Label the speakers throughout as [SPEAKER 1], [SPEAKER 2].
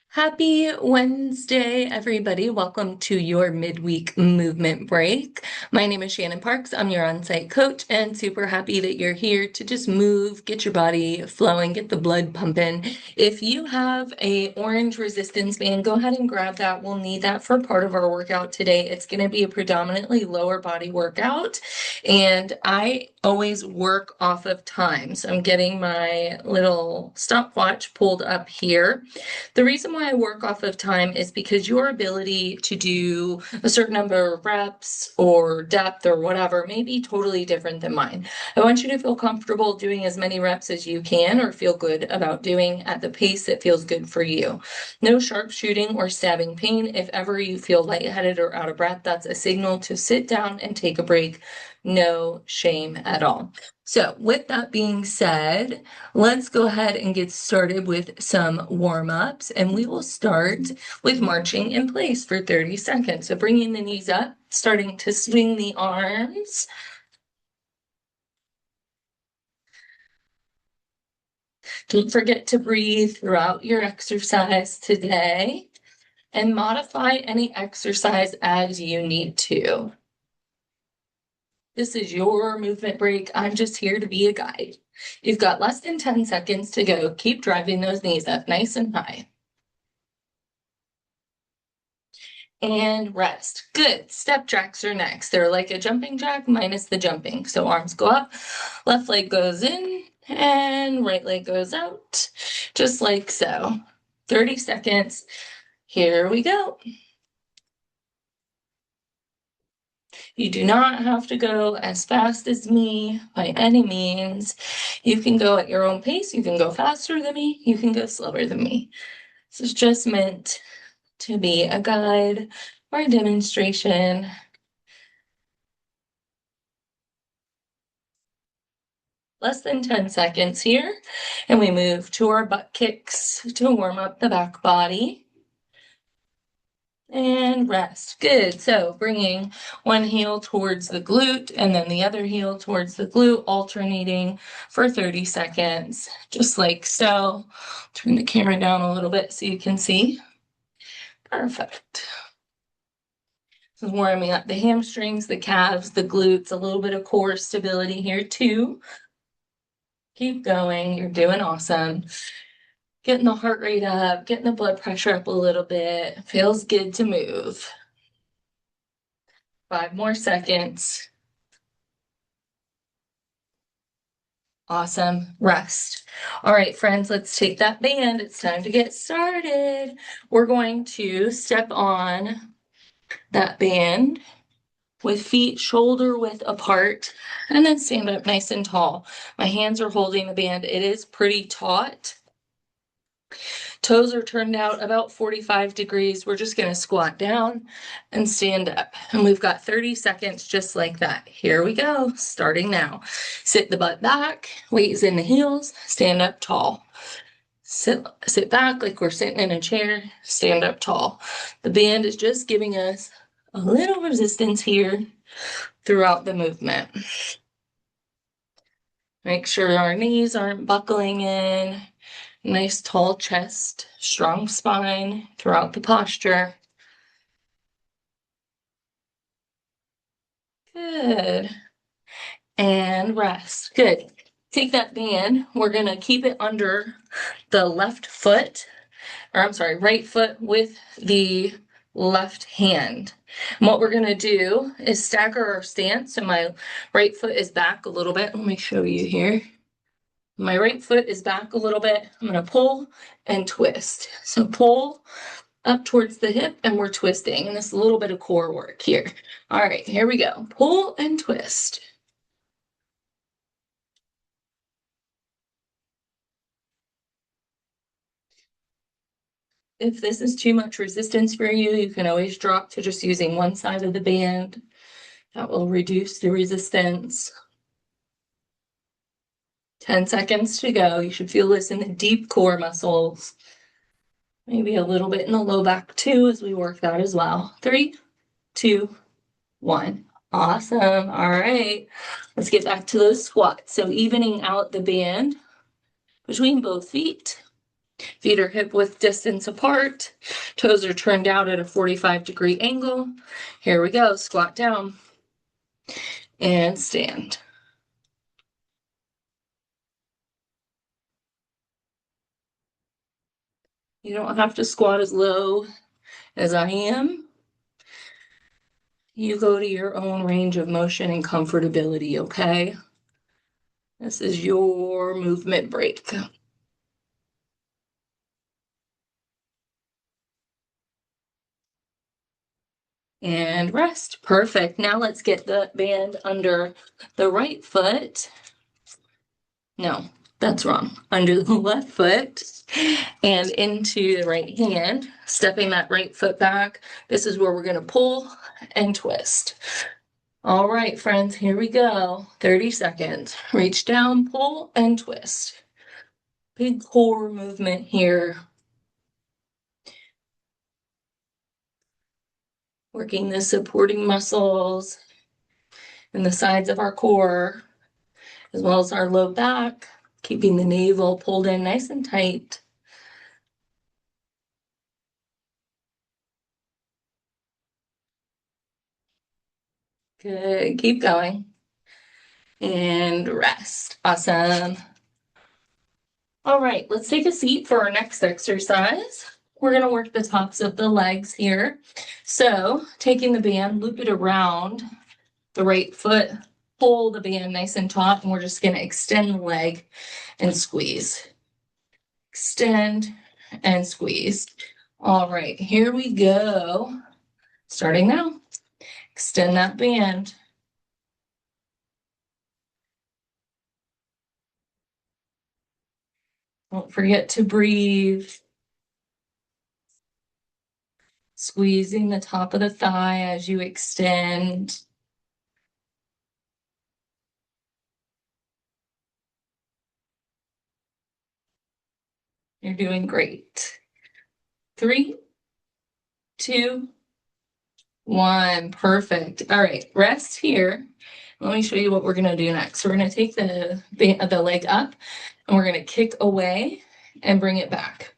[SPEAKER 1] Happy Wednesday, everybody. Welcome to your midweek movement break. My name is Shannon Parks. I'm your on-site coach and super happy that you're here to just move, get your body flowing, get the blood pumping. If you have a orange resistance band, go ahead and grab that. We'll need that for part of our workout today. It's going to be a predominantly lower body workout, and I always work off of time. So I'm getting my little stopwatch pulled up here. The reason why I work off of time is because your ability to do a certain number of reps or depth or whatever may be totally different than mine. I want you to feel comfortable doing as many reps as you can or feel good about doing at the pace that feels good for you. No sharp shooting or stabbing pain. If ever you feel lightheaded or out of breath, that's a signal to sit down and take a break. No shame at all. So with that being said, let's go ahead and get started with some warm-ups, and we will start with marching in place for 30 seconds. So bringing the knees up, starting to swing the arms. Don't forget to breathe throughout your exercise today and modify any exercise as you need to. This is your movement break. I'm just here to be a guide. You've got less than 10 seconds to go. Keep driving those knees up nice and high. And rest. Good. Step jacks are next. They're like a jumping jack minus the jumping. So arms go up, left leg goes in, and right leg goes out, just like so. 30 seconds. Here we go. You do not have to go as fast as me by any means. You can go at your own pace. You can go faster than me. You can go slower than me. This is just meant to be a guide or a demonstration. Less than 10 seconds here, and we move to our butt kicks to warm up the back body. And rest. Good. So bringing one heel towards the glute and then the other heel towards the glute, alternating for 30 seconds, just like so. Turn the camera down a little bit so you can see. Perfect. This is warming up the hamstrings, the calves, the glutes, a little bit of core stability here too. Keep going. You're doing awesome. Getting the heart rate up, getting the blood pressure up a little bit. Feels good to move. 5 more seconds. Awesome. Rest. All right, friends, let's take that band. It's time to get started. We're going to step on that band with feet shoulder width apart and then stand up nice and tall. My hands are holding the band. It is pretty taut. Toes are turned out about 45 degrees. We're just going to squat down and stand up. And we've got 30 seconds just like that. Here we go, starting now. Sit the butt back, weight is in the heels, stand up tall. Sit back like we're sitting in a chair, stand up tall. The band is just giving us a little resistance here throughout the movement. Make sure our knees aren't buckling in. Nice tall chest, strong spine throughout the posture. Good. And rest. Good. Take that band. We're going to keep it under the left foot, or I'm sorry, right foot with the left hand. And what we're going to do is stagger our stance. So my right foot is back a little bit. Let me show you here. My right foot is back a little bit. I'm going to pull and twist. So pull up towards the hip and we're twisting. And this is a little bit of core work here. All right, here we go. Pull and twist. If this is too much resistance for you, you can always drop to just using one side of the band. That will reduce the resistance. 10 seconds to go. You should feel this in the deep core muscles. Maybe a little bit in the low back too as we work that as well. 3, 2, 1. Awesome. All right. Let's get back to those squats. So evening out the band between both feet. If Feet are hip width distance apart. Toes are turned out at a 45-degree angle. Here we go. Squat down and stand. You don't have to squat as low as I am. You go to your own range of motion and comfortability, okay? This is your movement break. And rest. Perfect. Now let's get the band under the right foot. No, that's wrong. Under the left foot and into the right hand, stepping that right foot back. This is where we're going to pull and twist. All right, friends, here we go. 30 seconds. Reach down, pull, and twist. Big core movement here. Working the supporting muscles and the sides of our core, as well as our low back, keeping the navel pulled in nice and tight. Good. Keep going. And rest. Awesome. All right, let's take a seat for our next exercise. We're going to work the tops of the legs here. So taking the band, loop it around the right foot, pull the band nice and taut, and we're just going to extend the leg and squeeze. Extend and squeeze. All right, here we go. Starting now. Extend that band. Don't forget to breathe. Squeezing the top of the thigh as you extend. You're doing great. 3, 2, 1. Perfect. All right, rest here. Let me show you what we're going to do next. We're going to take the leg up and we're going to kick away and bring it back.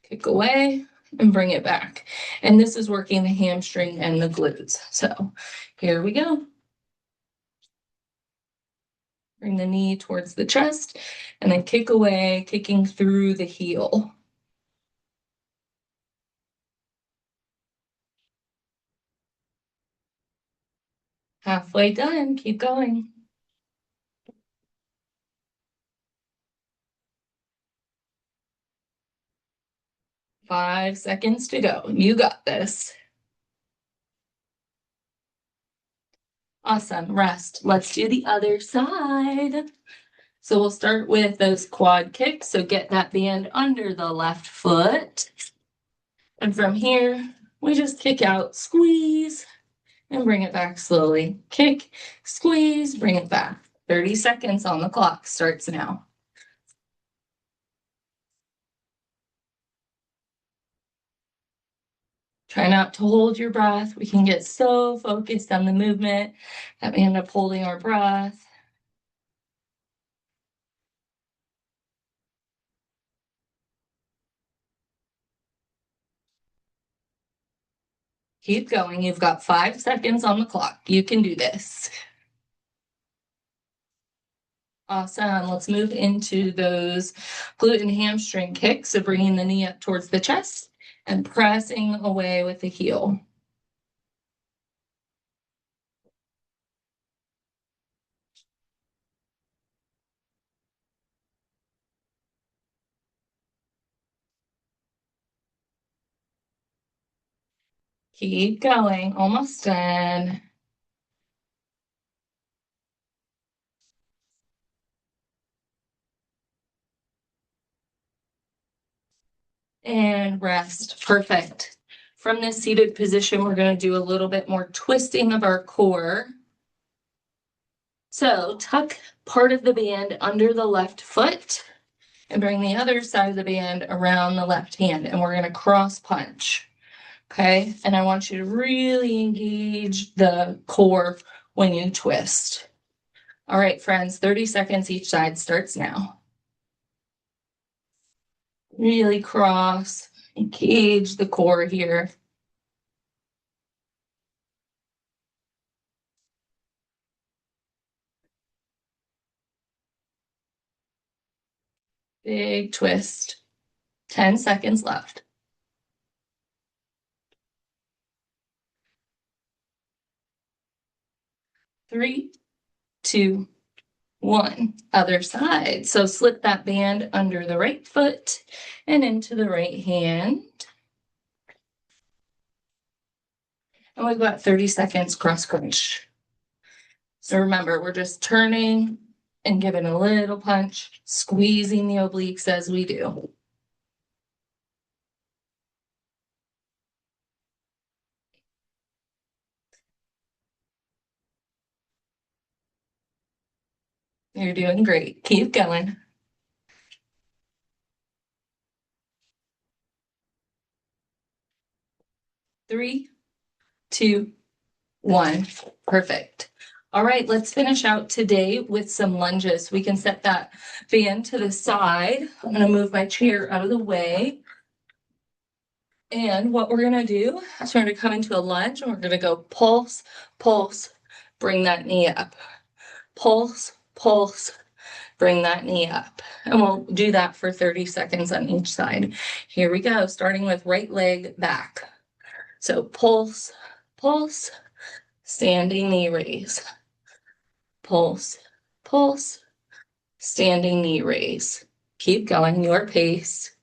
[SPEAKER 1] Kick away and bring it back. And this is working the hamstring and the glutes. So here we go. Bring the knee towards the chest and then kick away, kicking through the heel. Halfway done. Keep going. 5 seconds to go. You got this. Awesome. Rest. Let's do the other side. So we'll start with those quad kicks. So get that band under the left foot. And from here, we just kick out, squeeze, and bring it back slowly. Kick, squeeze, bring it back. 30 seconds on the clock starts now. Try not to hold your breath. We can get so focused on the movement that we end up holding our breath. Keep going. You've got 5 seconds on the clock. You can do this. Awesome. Let's move into those glute and hamstring kicks. So bringing the knee up towards the chest and pressing away with the heel. Keep going. Almost done. And rest. Perfect. From this seated position, we're going to do a little bit more twisting of our core. So tuck part of the band under the left foot and bring the other side of the band around the left hand. And we're going to cross punch. Okay. And I want you to really engage the core when you twist. All right, friends, 30 seconds each side starts now. Really cross, engage the core here. Big twist. 10 seconds left. 3, 2, 1. Other side. So slip that band under the right foot and into the right hand. And we've got 30 seconds cross crunch. So remember, we're just turning and giving a little punch, squeezing the obliques as we do. You're doing great. Keep going. 3, 2, 1. Perfect. All right, let's finish out today with some lunges. We can set that fan to the side. I'm going to move my chair out of the way. And what we're going to do is we're going to come into a lunge and we're going to go pulse, pulse, bring that knee up. Pulse, pulse, bring that knee up. And we'll do that for 30 seconds on each side. Here we go, starting with right leg back. So pulse, pulse, standing knee raise. Pulse, pulse, standing knee raise. Keep going, your pace.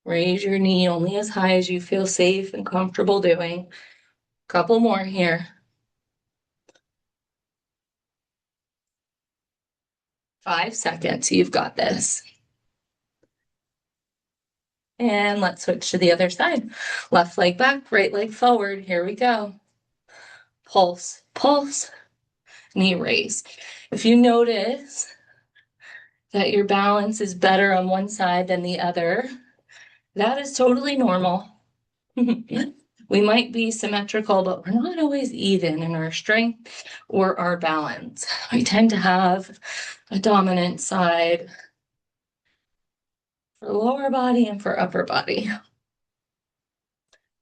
[SPEAKER 1] Raise your knee only as high as you feel safe and comfortable doing. Couple more here. 5 seconds, you've got this. And let's switch to the other side. Left leg back, right leg forward. Here we go. Pulse, pulse, knee raise. If you notice that your balance is better on one side than the other, that is totally normal. We might be symmetrical, but we're not always even in our strength or our balance. We tend to have a dominant side for lower body and for upper body.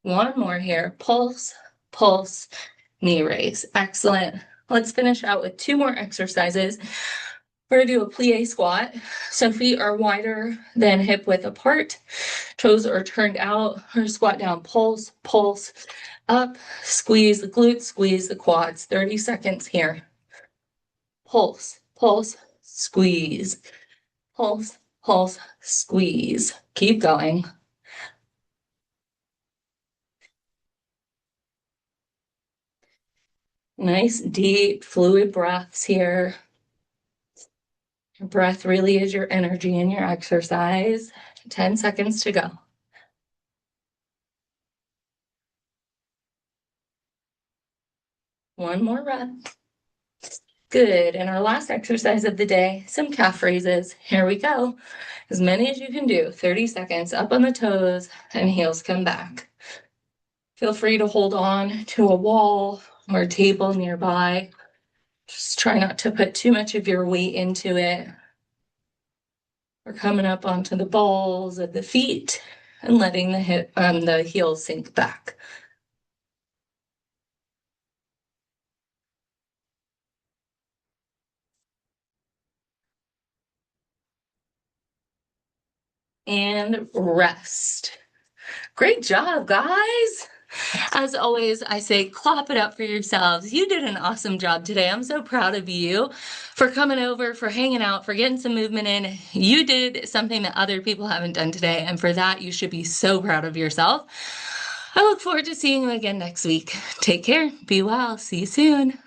[SPEAKER 1] One more here. Pulse, pulse, knee raise. Excellent. Let's finish out with 2 more exercises. We're going to do a plie squat. So feet are wider than hip width apart. Toes are turned out. Or squat down. Pulse, pulse, up. Squeeze the glutes, squeeze the quads. 30 seconds here. Pulse, pulse, squeeze. Pulse, pulse, squeeze. Keep going. Nice, deep, fluid breaths here. Your breath really is your energy in your exercise. 10 seconds to go. One more breath. Good. And our last exercise of the day, some calf raises. Here we go. As many as you can do. 30 seconds up on the toes and heels come back. Feel free to hold on to a wall or a table nearby. Just try not to put too much of your weight into it. We're coming up onto the balls of the feet and letting the heels sink back. And rest. Great job, guys. As always, I say clap it up for yourselves. You did an awesome job today. I'm so proud of you for coming over, for hanging out, for getting some movement in. You did something that other people haven't done today, and for that, you should be so proud of yourself. I look forward to seeing you again next week. Take care. Be well. See you soon.